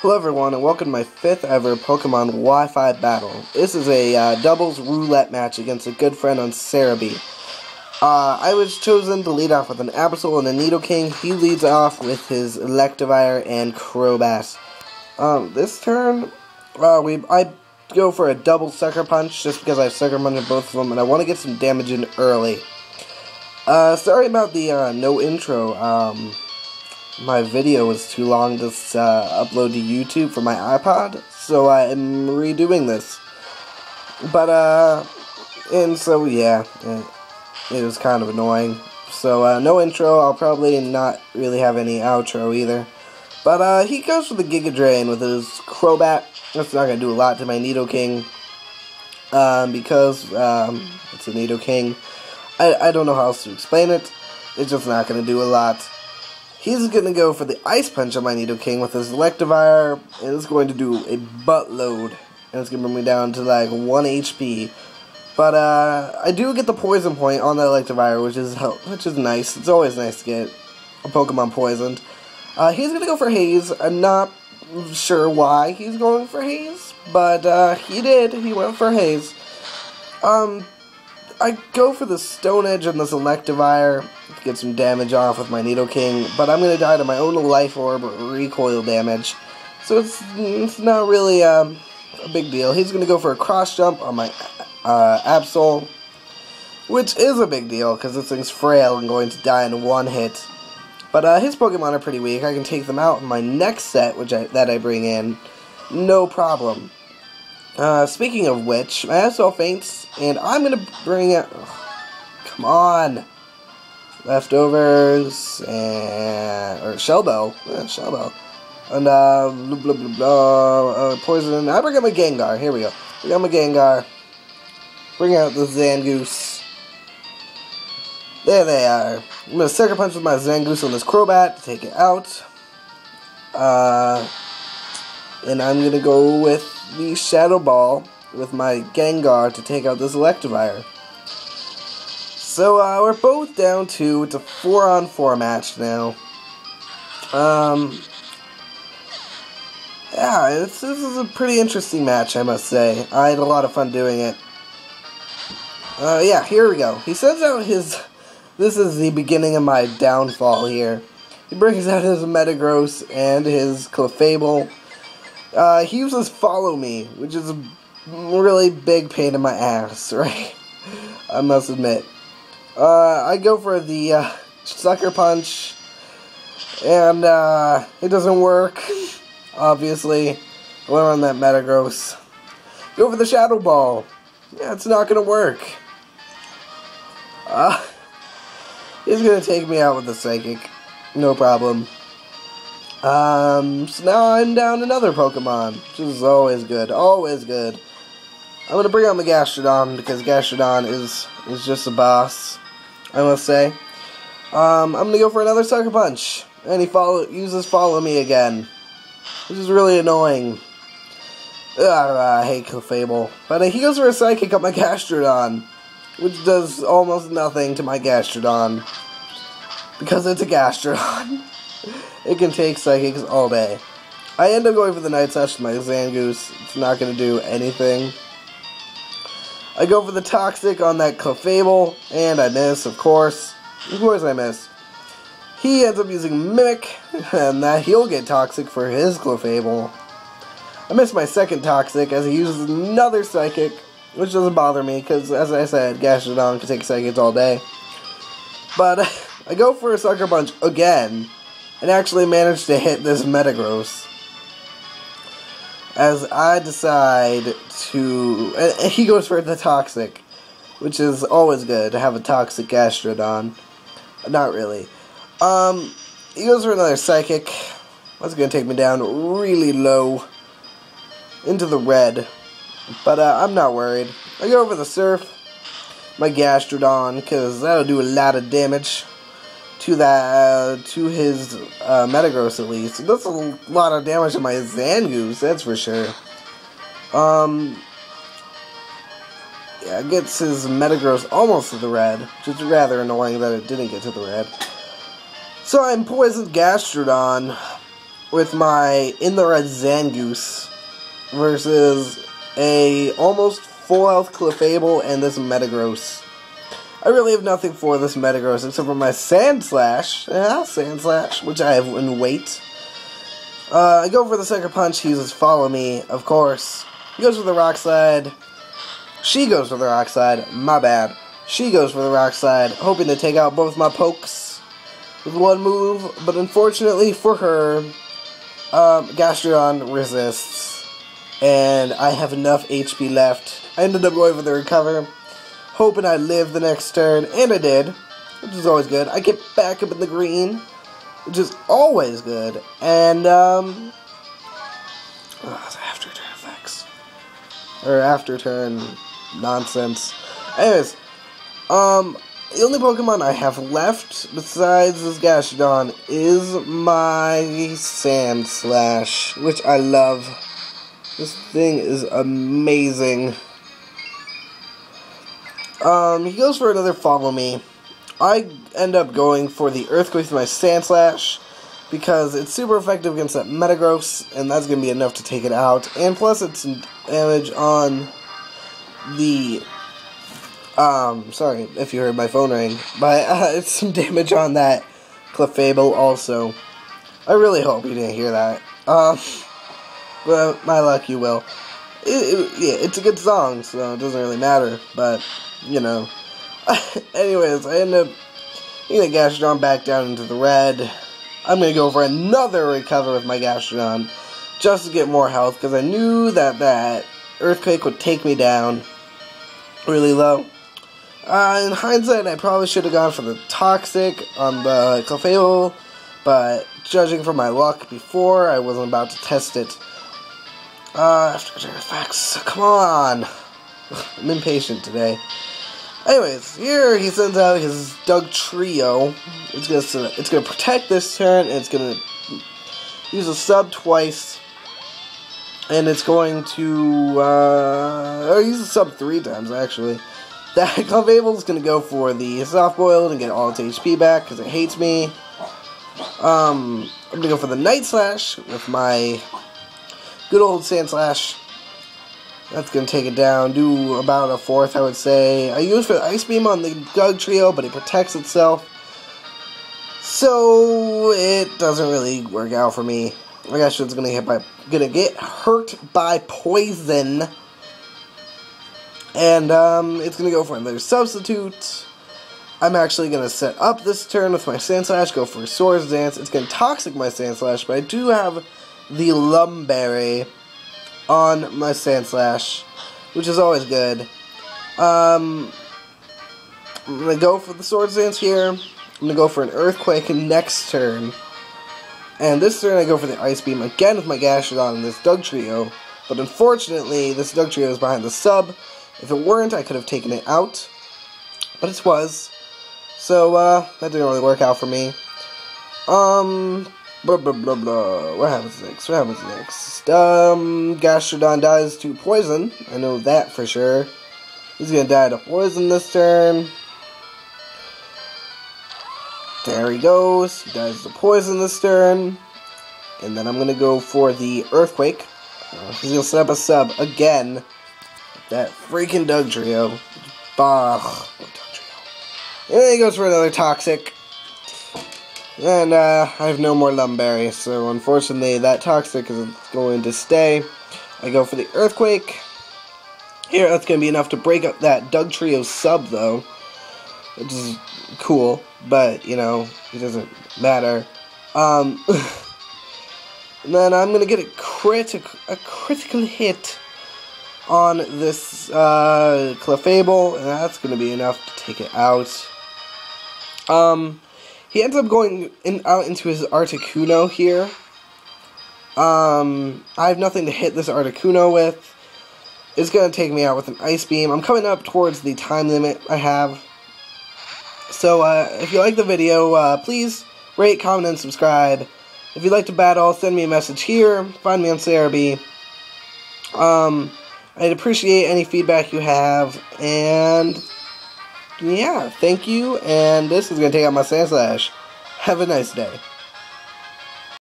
Hello everyone, and welcome to my 5th ever Pokemon Wi-Fi battle. This is a doubles roulette match against a good friend on Cerebi. I was chosen to lead off with an Absol and a Nidoking. He leads off with his Electivire and Crobat. This turn, I go for a double Sucker Punch just because I have Sucker Punch in both of them, and I want to get some damage in early. Sorry about the no intro. My video was too long to upload to YouTube for my iPod, so I'm redoing this. But, and so, yeah, it was kind of annoying. So, no intro. I'll probably not really have any outro either. But, he goes for the Giga Drain with his Crobat. That's not going to do a lot to my Nidoking, because, it's a Nidoking. I don't know how else to explain it. It's just not going to do a lot. He's going to go for the Ice Punch on my Nidoking with his Electivire, and it's going to do a buttload, and it's going to bring me down to like 1 HP. But I do get the Poison Point on the Electivire, which is nice. It's always nice to get a Pokemon poisoned. He's going to go for Haze. I'm not sure why he's going for Haze, but he did. He went for Haze. I go for the Stone Edge on this Electivire to get some damage off with my Nidoking, but I'm going to die to my own Life Orb recoil damage. So it's not really a big deal. He's going to go for a Cross Jump on my Absol, which is a big deal because this thing's frail and going to die in one hit. But his Pokemon are pretty weak. I can take them out in my next set, that I bring in, no problem. Speaking of which, my SL faints, and I'm gonna bring it. Come on, leftovers or Shellbell, Shellbell, and blah blah blah blah. Poison. I bring out my Gengar. Here we go. Bring out my Gengar. Bring out the Zangoose. There they are. I'm gonna Sucker Punch with my Zangoose on this Crobat to take it out. And I'm gonna go with the Shadow Ball with my Gengar to take out this Electivire. So, we're both down 2. It's a 4-on-4 match now. Yeah, this is a pretty interesting match, I must say. I had a lot of fun doing it. Yeah, here we go. He sends out his... This is the beginning of my downfall here. He brings out his Metagross and his Clefable. He uses Follow Me, which is a really big pain in my ass, right? I must admit. I go for the Sucker Punch, and it doesn't work, obviously. I went on that Metagross. Go for the Shadow Ball. Yeah, it's not gonna work. He's gonna take me out with the Psychic. No problem. So now I'm down another Pokemon, which is always good, always good. I'm gonna bring out my Gastrodon, because Gastrodon is just a boss, I must say. I'm gonna go for another Sucker Punch, and he uses Follow Me again, which is really annoying. I hate Clefable. But he goes for a Psychic on my Gastrodon, which does almost nothing to my Gastrodon, because it's a Gastrodon. It can take Psychics all day. I end up going for the Night Slash with my Zangoose. It's not going to do anything. I go for the Toxic on that Clefable, and I miss, of course. Of course I miss. He ends up using Mimic, and that he'll get Toxic for his Clefable. I miss my second Toxic as he uses another Psychic, which doesn't bother me, because as I said, Gastrodon can take Psychics all day. But I go for a Sucker Punch again, and actually managed to hit this Metagross. As I decide to... And he goes for the Toxic, which is always good to have a Toxic Gastrodon. Not really. He goes for another Psychic. That's going to take me down really low into the red. But I'm not worried. I go over the Surf, my Gastrodon, because that'll do a lot of damage to his Metagross at least. That's a lot of damage to my Zangoose, that's for sure. Yeah, it gets his Metagross almost to the red, which is rather annoying that it didn't get to the red. So I'm poisoned Gastrodon, with my In the Red Zangoose versus a almost full health Clefable and this Metagross. I really have nothing for this Metagross except for my Sand Slash. Yeah, Sand Slash, which I have in weight. I go for the Sucker Punch. He uses Follow Me, of course. He goes for the Rock Slide. She goes for the Rock Slide. My bad. She goes for the Rock Slide, hoping to take out both my pokes with one move. But unfortunately for her, Gastrodon resists. And I have enough HP left. I ended up going for the Recover, hoping I'd live the next turn, and I did, which is always good. I get back up in the green, which is always good, and, after turn effects, or after turn nonsense. Anyways, the only Pokemon I have left, besides this Gastrodon, is my Sand Slash, which I love. This thing is amazing. He goes for another Follow Me. I end up going for the Earthquake with my Sand Slash because it's super effective against that Metagross, and that's going to be enough to take it out. And plus it's some damage on the, sorry if you heard my phone ring, but it's some damage on that Clefable also. I really hope you didn't hear that. But my luck, you will. Yeah, it's a good song, so it doesn't really matter, but, you know. Anyways, I end up getting the Gastrodon back down into the red. I'm going to go for another Recover with my Gastrodon, just to get more health, because I knew that that Earthquake would take me down really low. In hindsight, I probably should have gone for the Toxic on the Clefable, but judging from my luck before, I wasn't about to test it. After turn effects, come on! I'm impatient today. Anyways, here he sends out his Dugtrio. It's gonna protect this turn, and it's gonna use a sub twice, and it's going to use a sub 3 times actually. That Clefable is gonna go for the Soft Boiled and get all its HP back because it hates me. I'm gonna go for the Night Slash with my good old Sand Slash. That's going to take it down. Do about a fourth, I would say. I use for the Ice Beam on the Dugtrio, but it protects itself. So it doesn't really work out for me. I guess it's going to get hurt by poison. And it's going to go for another Substitute. I'm actually going to set up this turn with my Sand Slash, go for Swords Dance. It's going to Toxic my Sand Slash, but I do have the Lumberry on my Sand Slash, which is always good. I'm going to go for the Swords Dance here. I'm going to go for an Earthquake next turn. And this turn I go for the Ice Beam again with my Gastrodon and this Dugtrio. But unfortunately, this Dugtrio is behind the sub. If it weren't, I could have taken it out. But it was. So, that didn't really work out for me. Blah, blah, blah, blah. What happens next? Gastrodon dies to poison. I know that for sure. He's gonna die to poison this turn. There he goes. He dies to poison this turn. And then I'm gonna go for the Earthquake. He's gonna set up a sub again. That freaking Dugtrio. Bah. And then he goes for another Toxic. And I have no more Lumberry, so unfortunately that Toxic isn't going to stay. I go for the Earthquake. Here, that's going to be enough to break up that Dugtrio sub, though. Which is cool, but, you know, it doesn't matter. And then I'm going to get a critical hit on this Clefable, and that's going to be enough to take it out. He ends up going out into his Articuno here. I have nothing to hit this Articuno with. It's going to take me out with an Ice Beam. I'm coming up towards the time limit I have. So, if you like the video, please rate, comment, and subscribe. If you'd like to battle, send me a message here. Find me on Cerebi. I'd appreciate any feedback you have. And yeah, thank you, and this is going to take out my Sand Slash. Have a nice day.